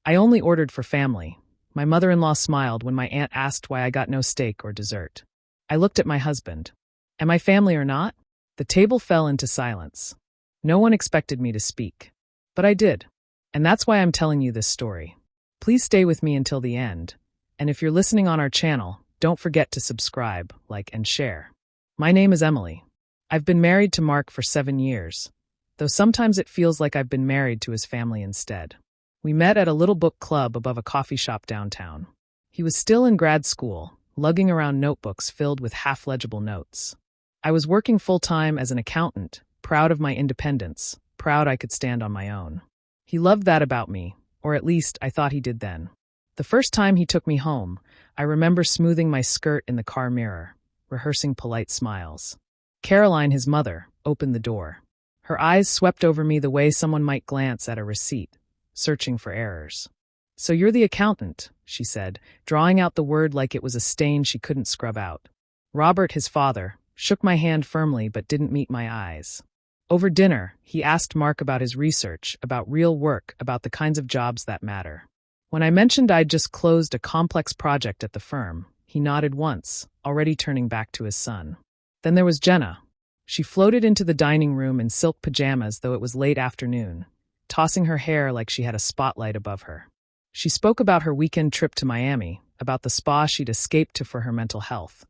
I only ordered for family. My mother-in-law smiled when my aunt asked why I got no steak or dessert. I looked at my husband. Am I family or not? The table fell into silence. No one expected me to speak. But I did. And that's why I'm telling you this story. Please stay with me until the end. And if you're listening on our channel, don't forget to subscribe, like, and share. My name is Emily. I've been married to Mark for 7 years, though sometimes it feels like I've been married to his family instead. We met at a little book club above a coffee shop downtown. He was still in grad school, lugging around notebooks filled with half-legible notes. I was working full-time as an accountant, proud of my independence, proud I could stand on my own. He loved that about me, or at least I thought he did then. The first time he took me home, I remember smoothing my skirt in the car mirror, rehearsing polite smiles. Caroline, his mother, opened the door. Her eyes swept over me the way someone might glance at a receipt, searching for errors. "So you're the accountant," she said, drawing out the word like it was a stain she couldn't scrub out. Robert, his father, shook my hand firmly but didn't meet my eyes. Over dinner, he asked Mark about his research, about real work, about the kinds of jobs that matter. When I mentioned I'd just closed a complex project at the firm, he nodded once, already turning back to his son. Then there was Jenna. She floated into the dining room in silk pajamas though it was late afternoon, tossing her hair like she had a spotlight above her. She spoke about her weekend trip to Miami, about the spa she'd escaped to for her mental health,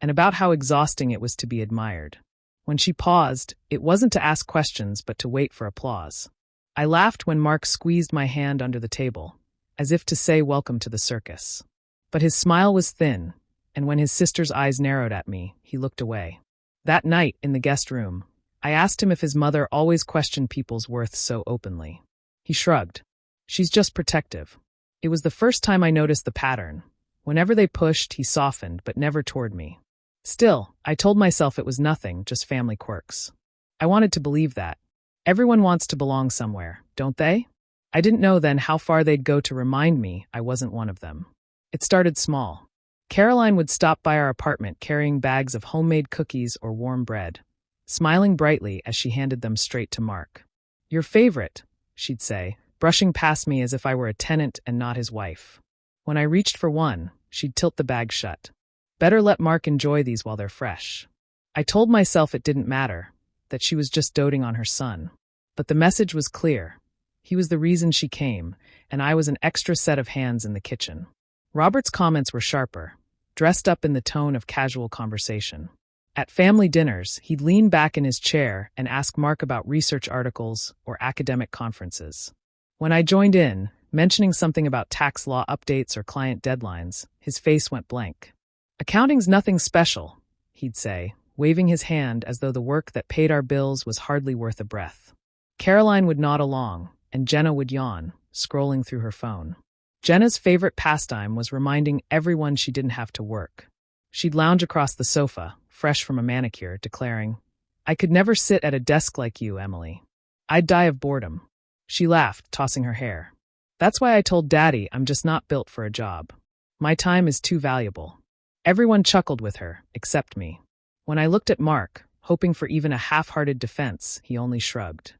and about how exhausting it was to be admired. When she paused, it wasn't to ask questions but to wait for applause. I laughed when Mark squeezed my hand under the table, as if to say welcome to the circus. But his smile was thin, and when his sister's eyes narrowed at me, he looked away. That night, in the guest room, I asked him if his mother always questioned people's worth so openly. He shrugged. "She's just protective." It was the first time I noticed the pattern. Whenever they pushed, he softened, but never toward me. Still, I told myself it was nothing, just family quirks. I wanted to believe that. Everyone wants to belong somewhere, don't they? I didn't know then how far they'd go to remind me I wasn't one of them. It started small. Caroline would stop by our apartment carrying bags of homemade cookies or warm bread, smiling brightly as she handed them straight to Mark. "Your favorite," she'd say, brushing past me as if I were a tenant and not his wife. When I reached for one, she'd tilt the bag shut. "Better let Mark enjoy these while they're fresh." I told myself it didn't matter, that she was just doting on her son. But the message was clear. He was the reason she came, and I was an extra set of hands in the kitchen. Robert's comments were sharper, dressed up in the tone of casual conversation. At family dinners, he'd lean back in his chair and ask Mark about research articles or academic conferences. When I joined in, mentioning something about tax law updates or client deadlines, his face went blank. "Accounting's nothing special," he'd say, waving his hand as though the work that paid our bills was hardly worth a breath. Caroline would nod along, and Jenna would yawn, scrolling through her phone. Jenna's favorite pastime was reminding everyone she didn't have to work. She'd lounge across the sofa, fresh from a manicure, declaring, "I could never sit at a desk like you, Emily. I'd die of boredom." She laughed, tossing her hair. "That's why I told Daddy I'm just not built for a job. My time is too valuable." Everyone chuckled with her, except me. When I looked at Mark, hoping for even a half-hearted defense, he only shrugged.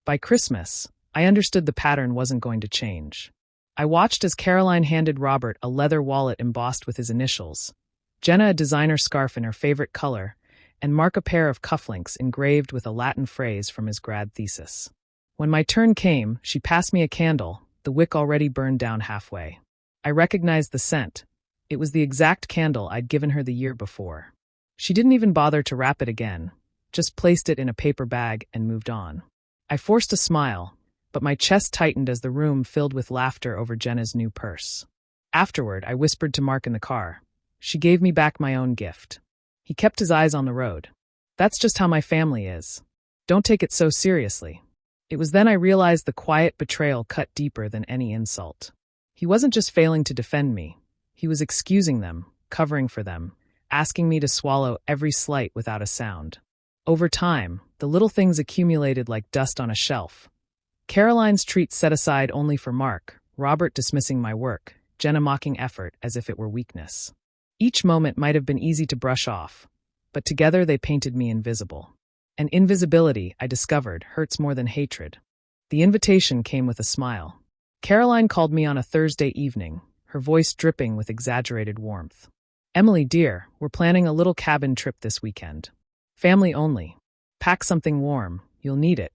By Christmas, I understood the pattern wasn't going to change. I watched as Caroline handed Robert a leather wallet embossed with his initials, Jenna a designer scarf in her favorite color, and Mark a pair of cufflinks engraved with a Latin phrase from his grad thesis. When my turn came, she passed me a candle, the wick already burned down halfway. I recognized the scent. It was the exact candle I'd given her the year before. She didn't even bother to wrap it again, just placed it in a paper bag and moved on. I forced a smile, but my chest tightened as the room filled with laughter over Jenna's new purse. Afterward, I whispered to Mark in the car. She gave me back my own gift. He kept his eyes on the road. "That's just how my family is. Don't take it so seriously." It was then I realized the quiet betrayal cut deeper than any insult. He wasn't just failing to defend me. He was excusing them, covering for them, asking me to swallow every slight without a sound. Over time, the little things accumulated like dust on a shelf. Caroline's treats set aside only for Mark, Robert dismissing my work, Jenna mocking effort as if it were weakness. Each moment might have been easy to brush off, but together they painted me invisible. And invisibility, I discovered, hurts more than hatred. The invitation came with a smile. Caroline called me on a Thursday evening, her voice dripping with exaggerated warmth. "Emily, dear, we're planning a little cabin trip this weekend. Family only. Pack something warm, you'll need it."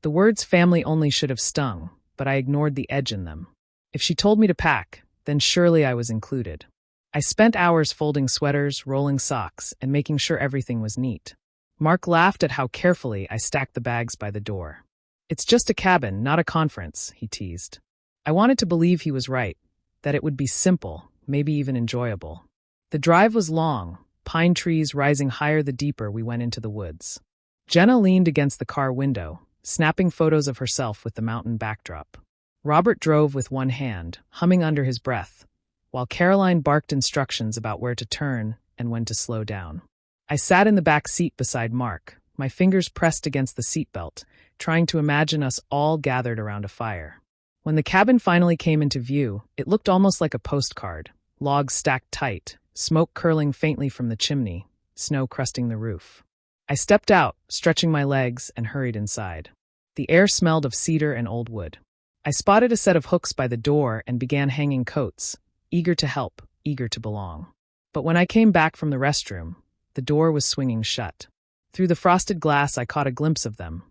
The words family only should have stung, but I ignored the edge in them. If she told me to pack, then surely I was included. I spent hours folding sweaters, rolling socks, and making sure everything was neat. Mark laughed at how carefully I stacked the bags by the door. "It's just a cabin, not a conference," he teased. I wanted to believe he was right, that it would be simple, maybe even enjoyable. The drive was long, pine trees rising higher the deeper we went into the woods. Jenna leaned against the car window, snapping photos of herself with the mountain backdrop. Robert drove with one hand, humming under his breath, while Caroline barked instructions about where to turn and when to slow down. I sat in the back seat beside Mark, my fingers pressed against the seatbelt, trying to imagine us all gathered around a fire. When the cabin finally came into view, it looked almost like a postcard, logs stacked tight, smoke curling faintly from the chimney, snow crusting the roof. I stepped out, stretching my legs, and hurried inside. The air smelled of cedar and old wood. I spotted a set of hooks by the door and began hanging coats, eager to help, eager to belong. But when I came back from the restroom, the door was swinging shut. Through the frosted glass I caught a glimpse of them.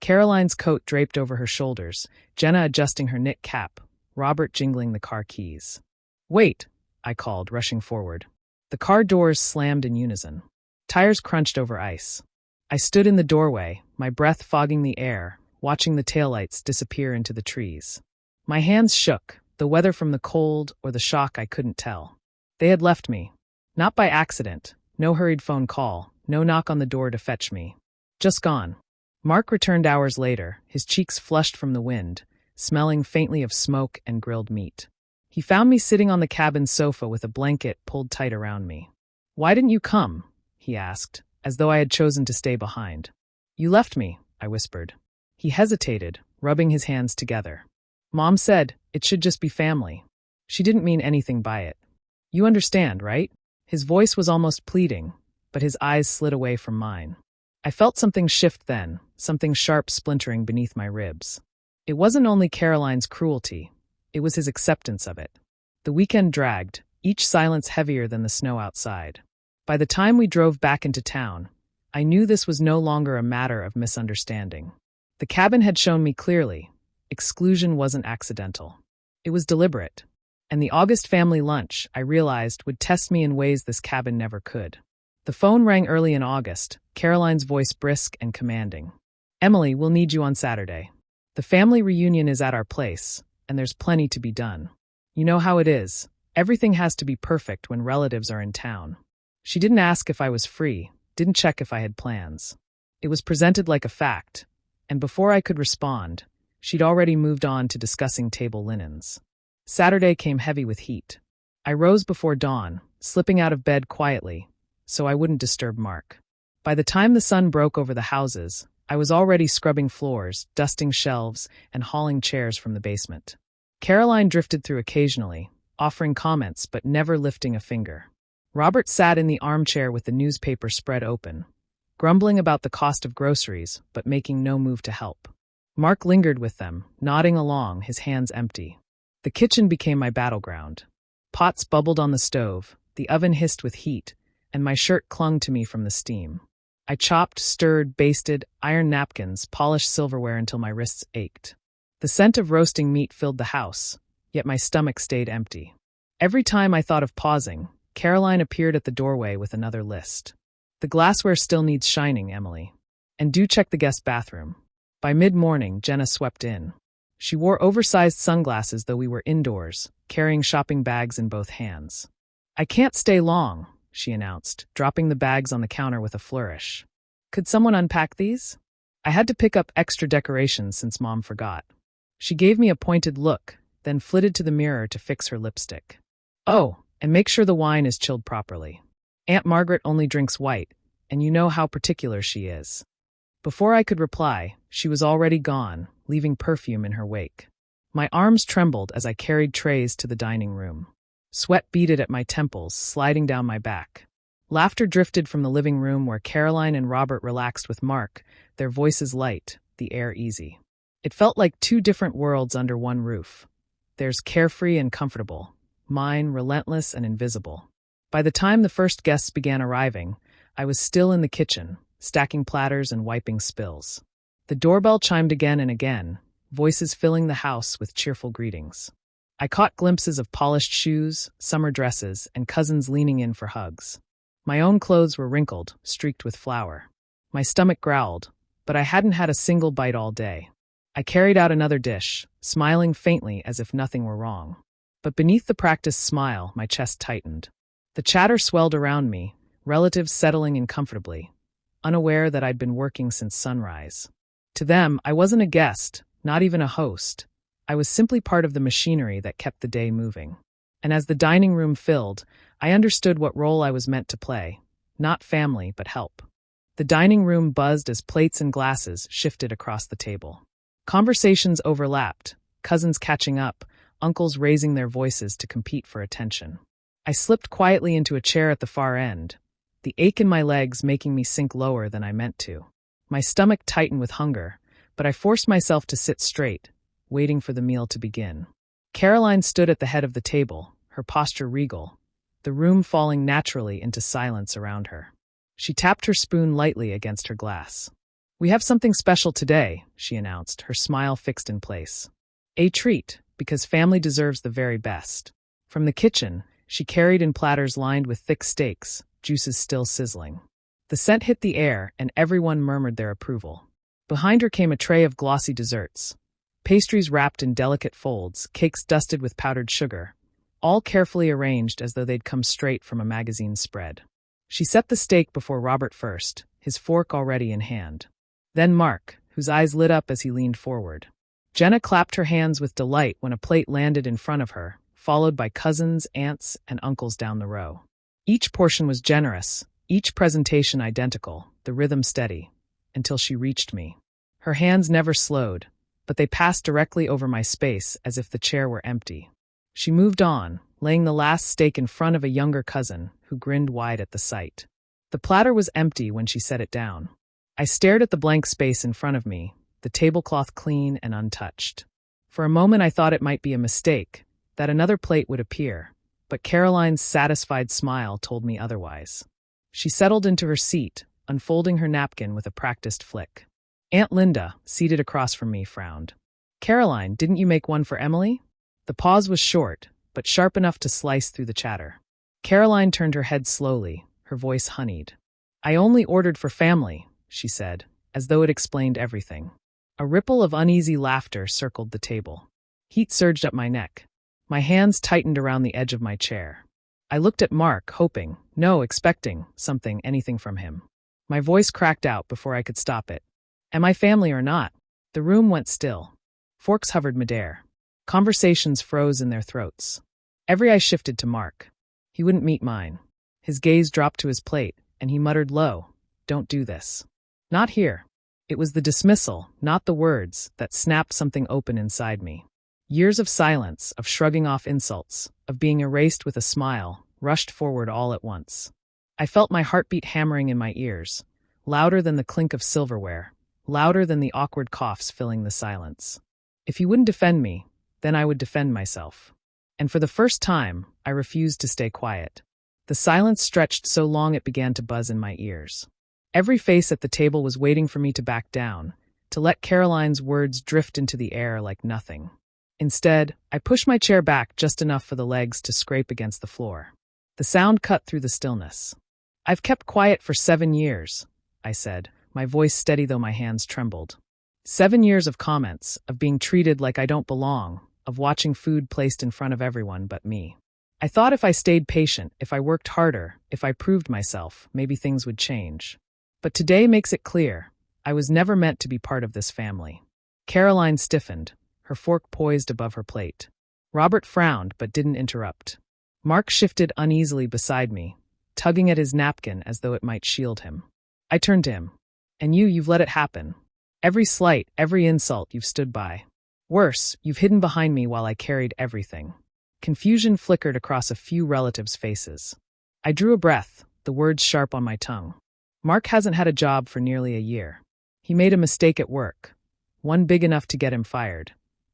Caroline's coat draped over her shoulders, Jenna adjusting her knit cap, Robert jingling the car keys. "Wait," I called, rushing forward. The car doors slammed in unison. Tires crunched over ice. I stood in the doorway, my breath fogging the air, watching the taillights disappear into the trees. My hands shook, the weather from the cold or the shock I couldn't tell. They had left me. Not by accident, no hurried phone call, no knock on the door to fetch me. Just gone. Mark returned hours later, his cheeks flushed from the wind, smelling faintly of smoke and grilled meat. He found me sitting on the cabin sofa with a blanket pulled tight around me. "Why didn't you come?" he asked, as though I had chosen to stay behind. "You left me," I whispered. He hesitated, rubbing his hands together. "Mom said it should just be family. She didn't mean anything by it. You understand, right?" His voice was almost pleading, but his eyes slid away from mine. I felt something shift then, something sharp splintering beneath my ribs. It wasn't only Caroline's cruelty, it was his acceptance of it. The weekend dragged, each silence heavier than the snow outside. By the time we drove back into town, I knew this was no longer a matter of misunderstanding. The cabin had shown me clearly, exclusion wasn't accidental. It was deliberate. And the August family lunch, I realized, would test me in ways this cabin never could. The phone rang early in August, Caroline's voice brisk and commanding. "Emily, we'll need you on Saturday. The family reunion is at our place, and there's plenty to be done. You know how it is. Everything has to be perfect when relatives are in town." She didn't ask if I was free, didn't check if I had plans. It was presented like a fact, and before I could respond, she'd already moved on to discussing table linens. Saturday came heavy with heat. I rose before dawn, slipping out of bed quietly, so I wouldn't disturb Mark. By the time the sun broke over the houses, I was already scrubbing floors, dusting shelves, and hauling chairs from the basement. Caroline drifted through occasionally, offering comments but never lifting a finger. Robert sat in the armchair with the newspaper spread open, grumbling about the cost of groceries but making no move to help. Mark lingered with them, nodding along, his hands empty. The kitchen became my battleground. Pots bubbled on the stove, the oven hissed with heat, and my shirt clung to me from the steam. I chopped, stirred, basted, ironed napkins, polished silverware until my wrists ached. The scent of roasting meat filled the house, yet my stomach stayed empty. Every time I thought of pausing, Caroline appeared at the doorway with another list. "The glassware still needs shining, Emily. And do check the guest bathroom." By mid-morning, Jenna swept in. She wore oversized sunglasses though we were indoors, carrying shopping bags in both hands. "I can't stay long," she announced, dropping the bags on the counter with a flourish. "Could someone unpack these?" I had to pick up extra decorations since Mom forgot. She gave me a pointed look, then flitted to the mirror to fix her lipstick. "Oh, and make sure the wine is chilled properly. Aunt Margaret only drinks white, and you know how particular she is." Before I could reply, she was already gone, leaving perfume in her wake. My arms trembled as I carried trays to the dining room. Sweat beaded at my temples, sliding down my back. Laughter drifted from the living room where Caroline and Robert relaxed with Mark, their voices light, the air easy. It felt like two different worlds under one roof, Theirs carefree and comfortable, mine relentless and invisible. By the time the first guests began arriving, I was still in the kitchen, stacking platters and wiping spills. The doorbell chimed again and again, voices filling the house with cheerful greetings. I caught glimpses of polished shoes, summer dresses, and cousins leaning in for hugs. My own clothes were wrinkled, streaked with flour. My stomach growled, but I hadn't had a single bite all day. I carried out another dish, smiling faintly as if nothing were wrong. But beneath the practiced smile, my chest tightened. The chatter swelled around me, relatives settling in comfortably, unaware that I'd been working since sunrise. To them, I wasn't a guest, not even a host. I was simply part of the machinery that kept the day moving. And as the dining room filled, I understood what role I was meant to play. Not family, but help. The dining room buzzed as plates and glasses shifted across the table. Conversations overlapped, cousins catching up, uncles raising their voices to compete for attention. I slipped quietly into a chair at the far end, the ache in my legs making me sink lower than I meant to. My stomach tightened with hunger, but I forced myself to sit straight, waiting for the meal to begin. Caroline stood at the head of the table, her posture regal, the room falling naturally into silence around her. She tapped her spoon lightly against her glass. "We have something special today," she announced, her smile fixed in place. "A treat, because family deserves the very best." From the kitchen, she carried in platters lined with thick steaks, juices still sizzling. The scent hit the air, and everyone murmured their approval. Behind her came a tray of glossy desserts. Pastries wrapped in delicate folds, cakes dusted with powdered sugar, all carefully arranged as though they'd come straight from a magazine spread. She set the steak before Robert first, his fork already in hand. Then Mark, whose eyes lit up as he leaned forward. Jenna clapped her hands with delight when a plate landed in front of her, followed by cousins, aunts, and uncles down the row. Each portion was generous, each presentation identical, the rhythm steady, until she reached me. Her hands never slowed, but they passed directly over my space as if the chair were empty. She moved on, laying the last steak in front of a younger cousin, who grinned wide at the sight. The platter was empty when she set it down. I stared at the blank space in front of me, the tablecloth clean and untouched. For a moment I thought it might be a mistake, that another plate would appear, but Caroline's satisfied smile told me otherwise. She settled into her seat, unfolding her napkin with a practiced flick. Aunt Linda, seated across from me, frowned. "Caroline, didn't you make one for Emily?" The pause was short, but sharp enough to slice through the chatter. Caroline turned her head slowly, her voice honeyed. "I only ordered for family," she said, as though it explained everything. A ripple of uneasy laughter circled the table. Heat surged up my neck. My hands tightened around the edge of my chair. I looked at Mark, hoping, no, expecting, anything from him. My voice cracked out before I could stop it. "Am I family or not?" The room went still. Forks hovered midair. Conversations froze in their throats. Every eye shifted to Mark. He wouldn't meet mine. His gaze dropped to his plate, and he muttered low, "Don't do this." Not here. It was the dismissal, not the words, that snapped something open inside me. Years of silence, of shrugging off insults, of being erased with a smile, rushed forward all at once. I felt my heartbeat hammering in my ears, louder than the clink of silverware, louder than the awkward coughs filling the silence. If he wouldn't defend me, then I would defend myself. And for the first time, I refused to stay quiet. The silence stretched so long it began to buzz in my ears. Every face at the table was waiting for me to back down, to let Caroline's words drift into the air like nothing. Instead, I pushed my chair back just enough for the legs to scrape against the floor. The sound cut through the stillness. "I've kept quiet for 7 years," I said, my voice steady though my hands trembled. 7 years of comments, of being treated like I don't belong, of watching food placed in front of everyone but me. I thought if I stayed patient, if I worked harder, if I proved myself, maybe things would change. But today makes it clear, I was never meant to be part of this family. Caroline stiffened, her fork poised above her plate. Robert frowned but didn't interrupt. Mark shifted uneasily beside me, tugging at his napkin as though it might shield him. I turned to him. "And you've let it happen. Every slight, every insult you've stood by. Worse, you've hidden behind me while I carried everything." Confusion flickered across a few relatives' faces. I drew a breath, the words sharp on my tongue. Mark hasn't had a job for nearly a year. He made a mistake at work, one big enough to get him fired,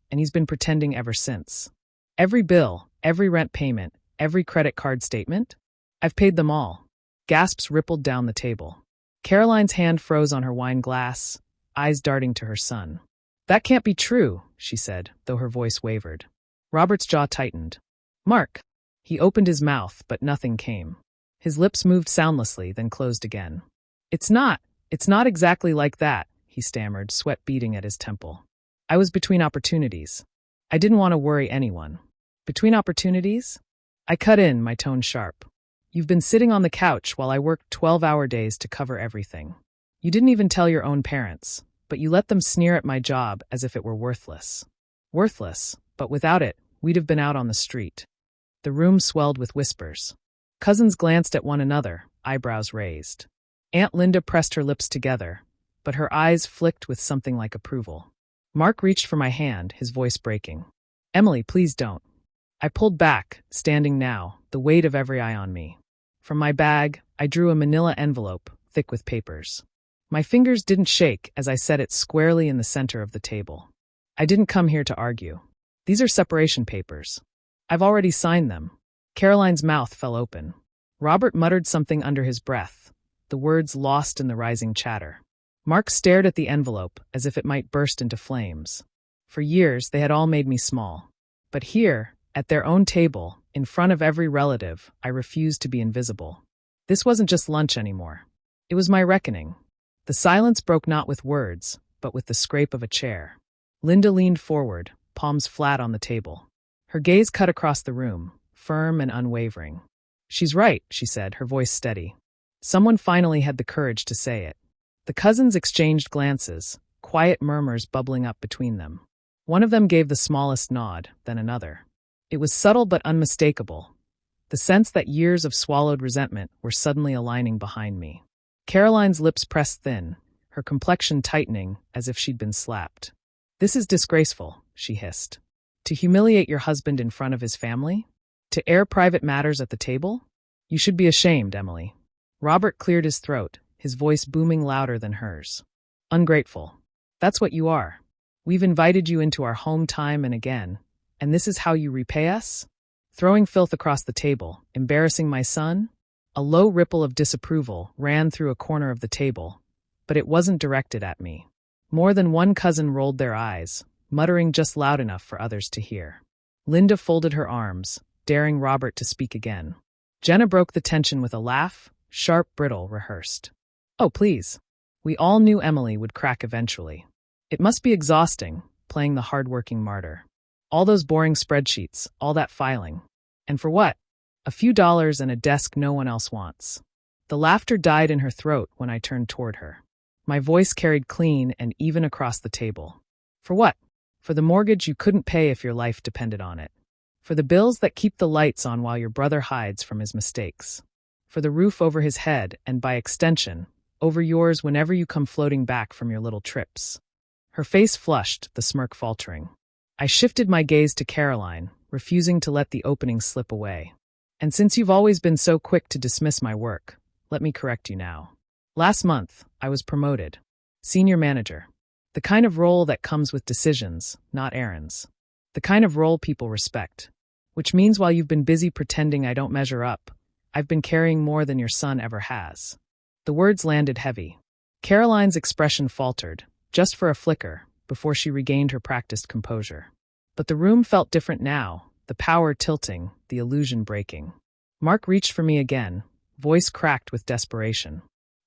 and he's been pretending ever since. Every bill, every rent payment, every credit card statement? I've paid them all. Gasps rippled down the table. Caroline's hand froze on her wine glass, eyes darting to her son. That can't be true, she said, though her voice wavered. Robert's jaw tightened. Mark. He opened his mouth, but nothing came. His lips moved soundlessly, then closed again. It's not exactly like that, he stammered, sweat beading at his temple. I was between opportunities. I didn't want to worry anyone. Between opportunities? I cut in, my tone sharp. You've been sitting on the couch while I worked 12-hour days to cover everything. You didn't even tell your own parents, but you let them sneer at my job as if it were worthless. Worthless, but without it, we'd have been out on the street. The room swelled with whispers. Cousins glanced at one another, eyebrows raised. Aunt Linda pressed her lips together, but her eyes flicked with something like approval. Mark reached for my hand, his voice breaking. Emily, please don't. I pulled back, standing now, the weight of every eye on me. From my bag, I drew a manila envelope, thick with papers. My fingers didn't shake as I set it squarely in the center of the table. I didn't come here to argue. These are separation papers. I've already signed them. Caroline's mouth fell open. Robert muttered something under his breath, the words lost in the rising chatter. Mark stared at the envelope as if it might burst into flames. For years, they had all made me small. But here, at their own table, in front of every relative, I refused to be invisible. This wasn't just lunch anymore. It was my reckoning. The silence broke not with words, but with the scrape of a chair. Linda leaned forward, palms flat on the table. Her gaze cut across the room, firm and unwavering. She's right, she said, her voice steady. Someone finally had the courage to say it. The cousins exchanged glances, quiet murmurs bubbling up between them. One of them gave the smallest nod, then another. It was subtle but unmistakable, the sense that years of swallowed resentment were suddenly aligning behind me. Caroline's lips pressed thin, her complexion tightening as if she'd been slapped. This is disgraceful, she hissed. To humiliate your husband in front of his family? To air private matters at the table? You should be ashamed, Emily. Robert cleared his throat, his voice booming louder than hers. Ungrateful. That's what you are. We've invited you into our home time and again, and this is how you repay us? Throwing filth across the table, embarrassing my son? A low ripple of disapproval ran through a corner of the table, but it wasn't directed at me. More than one cousin rolled their eyes, muttering just loud enough for others to hear. Linda folded her arms, daring Robert to speak again. Jenna broke the tension with a laugh, sharp, brittle, rehearsed. Oh, please. We all knew Emily would crack eventually. It must be exhausting, playing the hard-working martyr. All those boring spreadsheets, all that filing. And for what? A few dollars and a desk no one else wants. The laughter died in her throat when I turned toward her. My voice carried clean and even across the table. For what? For the mortgage you couldn't pay if your life depended on it. For the bills that keep the lights on while your brother hides from his mistakes. For the roof over his head and, by extension, over yours whenever you come floating back from your little trips. Her face flushed, the smirk faltering. I shifted my gaze to Caroline, refusing to let the opening slip away. And since you've always been so quick to dismiss my work, let me correct you now. Last month, I was promoted. Senior manager. The kind of role that comes with decisions, not errands. The kind of role people respect. Which means while you've been busy pretending I don't measure up, I've been carrying more than your son ever has. The words landed heavy. Caroline's expression faltered, just for a flicker, before she regained her practiced composure. But the room felt different now, the power tilting, the illusion breaking. Mark reached for me again, voice cracked with desperation.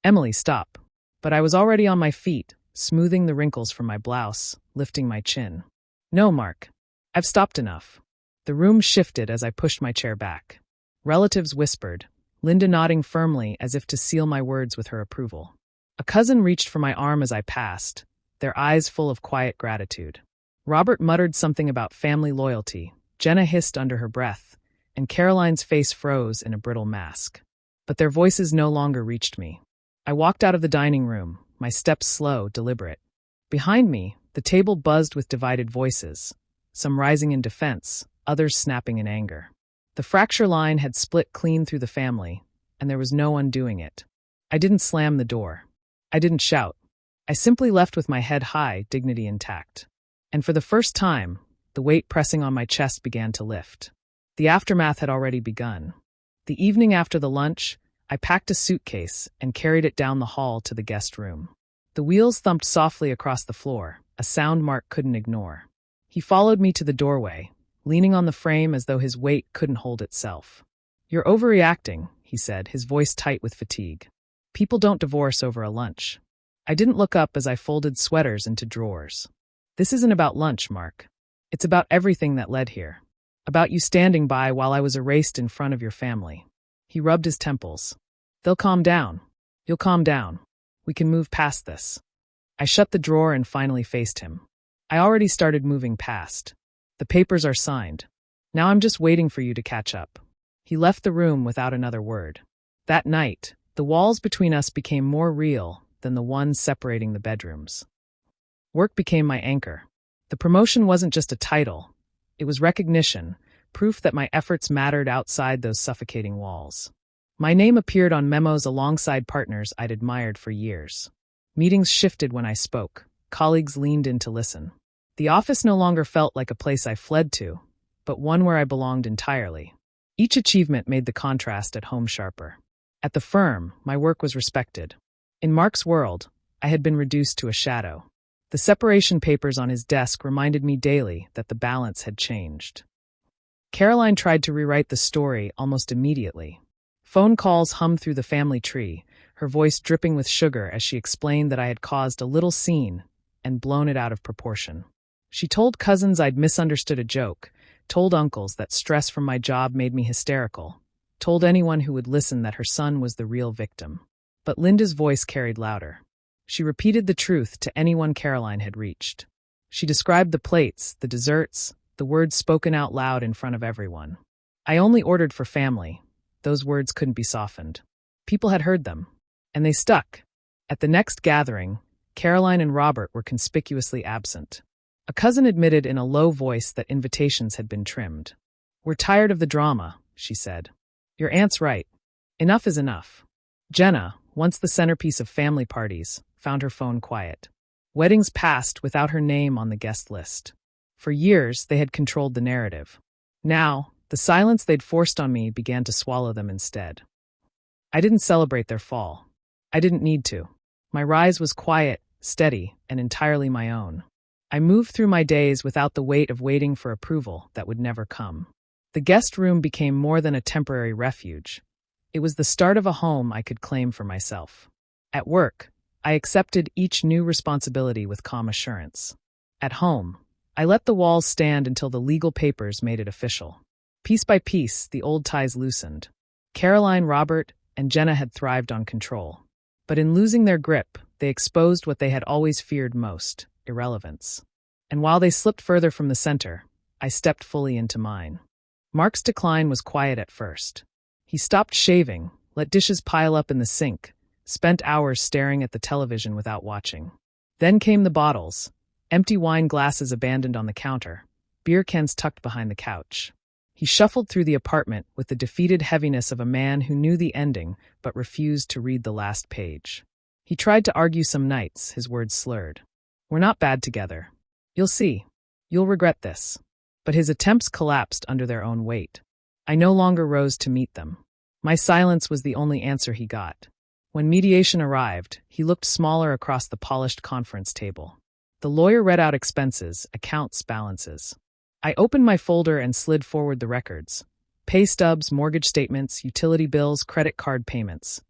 Emily, stop. But I was already on my feet, smoothing the wrinkles from my blouse, lifting my chin. No, Mark. I've stopped enough. The room shifted as I pushed my chair back. Relatives whispered, Linda nodding firmly as if to seal my words with her approval. A cousin reached for my arm as I passed, their eyes full of quiet gratitude. Robert muttered something about family loyalty, Jenna hissed under her breath, and Caroline's face froze in a brittle mask. But their voices no longer reached me. I walked out of the dining room, my steps slow, deliberate. Behind me, the table buzzed with divided voices, some rising in defense, others snapping in anger. The fracture line had split clean through the family, and there was no undoing it. I didn't slam the door. I didn't shout. I simply left with my head high, dignity intact. And for the first time, The weight pressing on my chest began to lift. The aftermath had already begun. The evening after the lunch, I packed a suitcase and carried it down the hall to the guest room. The wheels thumped softly across the floor, a sound Mark couldn't ignore. He followed me to the doorway, leaning on the frame as though his weight couldn't hold itself. "You're overreacting," he said, his voice tight with fatigue. "People don't divorce over a lunch." I didn't look up as I folded sweaters into drawers. "This isn't about lunch, Mark. It's about everything that led here. About you standing by while I was erased in front of your family." He rubbed his temples. "They'll calm down. You'll calm down. We can move past this." I shut the drawer and finally faced him. "I already started moving past. The papers are signed. Now I'm just waiting for you to catch up." He left the room without another word. That night, the walls between us became more real than the ones separating the bedrooms. Work became my anchor. The promotion wasn't just a title. It was recognition, proof that my efforts mattered outside those suffocating walls. My name appeared on memos alongside partners I'd admired for years. Meetings shifted when I spoke. Colleagues leaned in to listen. The office no longer felt like a place I fled to, but one where I belonged entirely. Each achievement made the contrast at home sharper. At the firm, my work was respected. In Mark's world, I had been reduced to a shadow. The separation papers on his desk reminded me daily that the balance had changed. Caroline tried to rewrite the story almost immediately. Phone calls hummed through the family tree, her voice dripping with sugar as she explained that I had caused a little scene and blown it out of proportion. She told cousins I'd misunderstood a joke, told uncles that stress from my job made me hysterical, told anyone who would listen that her son was the real victim. But Linda's voice carried louder. She repeated the truth to anyone Caroline had reached. She described the plates, the desserts, the words spoken out loud in front of everyone. I only ordered for family. Those words couldn't be softened. People had heard them, and they stuck. At the next gathering, Caroline and Robert were conspicuously absent. A cousin admitted in a low voice that invitations had been trimmed. "We're tired of the drama," she said. "Your aunt's right. Enough is enough." Jenna, once the centerpiece of family parties, found her phone quiet. Weddings passed without her name on the guest list. For years, they had controlled the narrative. Now, the silence they'd forced on me began to swallow them instead. I didn't celebrate their fall. I didn't need to. My rise was quiet, steady, and entirely my own. I moved through my days without the weight of waiting for approval that would never come. The guest room became more than a temporary refuge. It was the start of a home I could claim for myself. At work, I accepted each new responsibility with calm assurance. At home, I let the walls stand until the legal papers made it official. Piece by piece, the old ties loosened. Caroline, Robert, and Jenna had thrived on control. But in losing their grip, they exposed what they had always feared most: irrelevance. And while they slipped further from the center, I stepped fully into mine. Mark's decline was quiet at first. He stopped shaving, let dishes pile up in the sink, spent hours staring at the television without watching. Then came the bottles, empty wine glasses abandoned on the counter, beer cans tucked behind the couch. He shuffled through the apartment with the defeated heaviness of a man who knew the ending but refused to read the last page. He tried to argue some nights, his words slurred. "We're not bad together. You'll see. You'll regret this." But his attempts collapsed under their own weight. I no longer rose to meet them. My silence was the only answer he got. When mediation arrived, he looked smaller across the polished conference table. The lawyer read out expenses, accounts, balances. I opened my folder and slid forward the records. Pay stubs, mortgage statements, utility bills, credit card payments.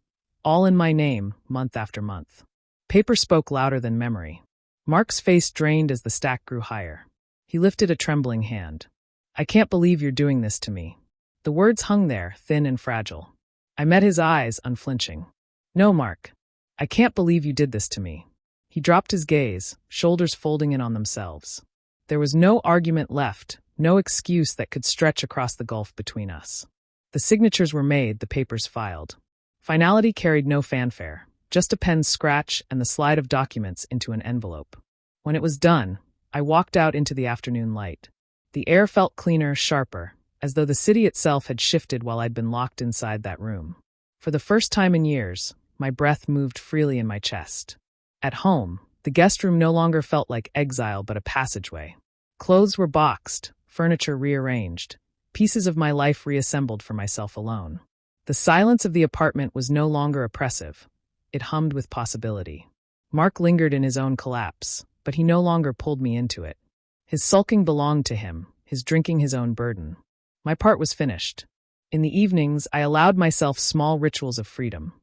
All in my name, month after month. Paper spoke louder than memory. Mark's face drained as the stack grew higher. He lifted a trembling hand. "I can't believe you're doing this to me." The words hung there, thin and fragile. I met his eyes, unflinching. "No, Mark. I can't believe you did this to me." He dropped his gaze, shoulders folding in on themselves. There was no argument left, no excuse that could stretch across the gulf between us. The signatures were made, the papers filed. Finality carried no fanfare, just a pen's scratch and the slide of documents into an envelope. When it was done, I walked out into the afternoon light. The air felt cleaner, sharper, as though the city itself had shifted while I'd been locked inside that room. For the first time in years, my breath moved freely in my chest. At home, the guest room no longer felt like exile but a passageway. Clothes were boxed, furniture rearranged, pieces of my life reassembled for myself alone. The silence of the apartment was no longer oppressive. It hummed with possibility. Mark lingered in his own collapse, but he no longer pulled me into it. His sulking belonged to him, his drinking his own burden. My part was finished. In the evenings, I allowed myself small rituals of freedom.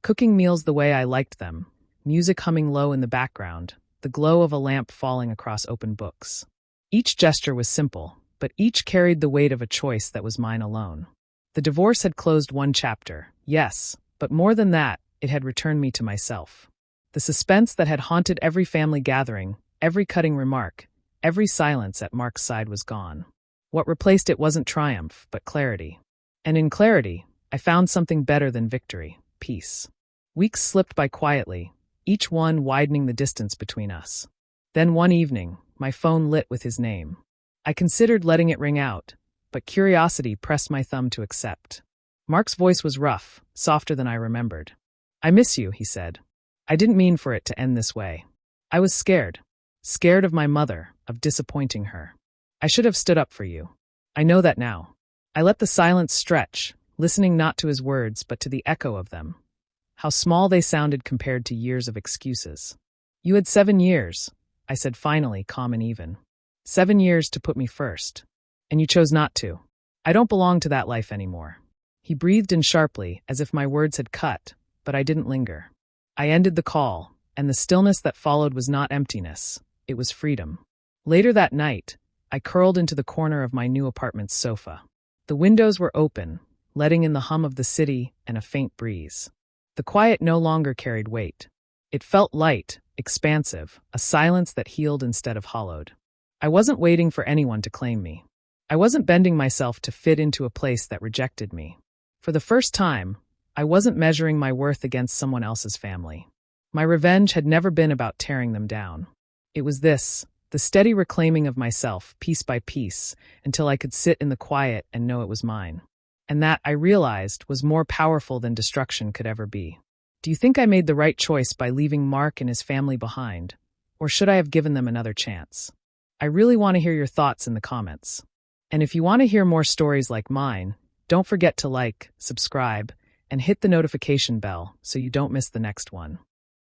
Cooking meals the way I liked them, music humming low in the background, the glow of a lamp falling across open books. Each gesture was simple, but each carried the weight of a choice that was mine alone. The divorce had closed one chapter, yes, but more than that, it had returned me to myself. The suspense that had haunted every family gathering, every cutting remark, every silence at Mark's side was gone. What replaced it wasn't triumph, but clarity. And in clarity, I found something better than victory, peace. Weeks slipped by quietly, each one widening the distance between us. Then one evening, my phone lit with his name. I considered letting it ring out, but curiosity pressed my thumb to accept. Mark's voice was rough, softer than I remembered. "I miss you," he said. "I didn't mean for it to end this way. I was scared. Scared of my mother, of disappointing her. I should have stood up for you. I know that now." I let the silence stretch, listening not to his words but to the echo of them. How small they sounded compared to years of excuses. "You had 7 years," I said finally, calm and even. 7 years to put me first. And you chose not to. I don't belong to that life anymore. He breathed in sharply, as if my words had cut, but I didn't linger. I ended the call, and the stillness that followed was not emptiness. It was freedom. Later that night, I curled into the corner of my new apartment's sofa. The windows were open, letting in the hum of the city and a faint breeze. The quiet no longer carried weight. It felt light, expansive, a silence that healed instead of hollowed. I wasn't waiting for anyone to claim me. I wasn't bending myself to fit into a place that rejected me. For the first time, I wasn't measuring my worth against someone else's family. My revenge had never been about tearing them down. It was this, the steady reclaiming of myself, piece by piece, until I could sit in the quiet and know it was mine. And that, I realized, was more powerful than destruction could ever be. Do you think I made the right choice by leaving Mark and his family behind? Or should I have given them another chance? I really want to hear your thoughts in the comments. And if you want to hear more stories like mine, don't forget to like, subscribe, and hit the notification bell so you don't miss the next one.